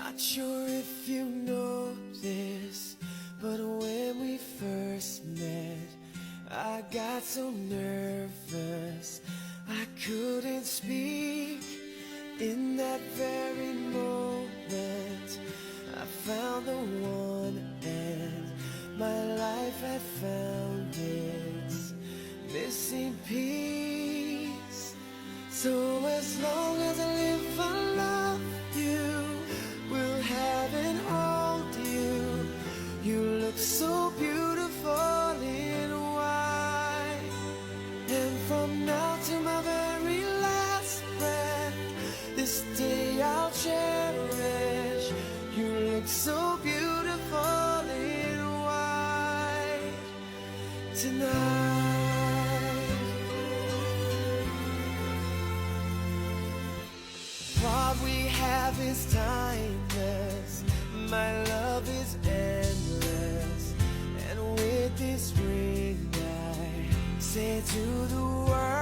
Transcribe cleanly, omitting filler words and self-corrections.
Not sure if you know this, but when we first met, I got so nervous I couldn't speak. In that very moment, I found the one, and my life had found its missing piece. So as long as I live, I love you, will have and hold you. You look so beautiful in white, and from now to my very last breath, this day I'll cherish. You look so beautiful in white tonight. What we have is timeless, my love is endless, and with this ring I say to the world,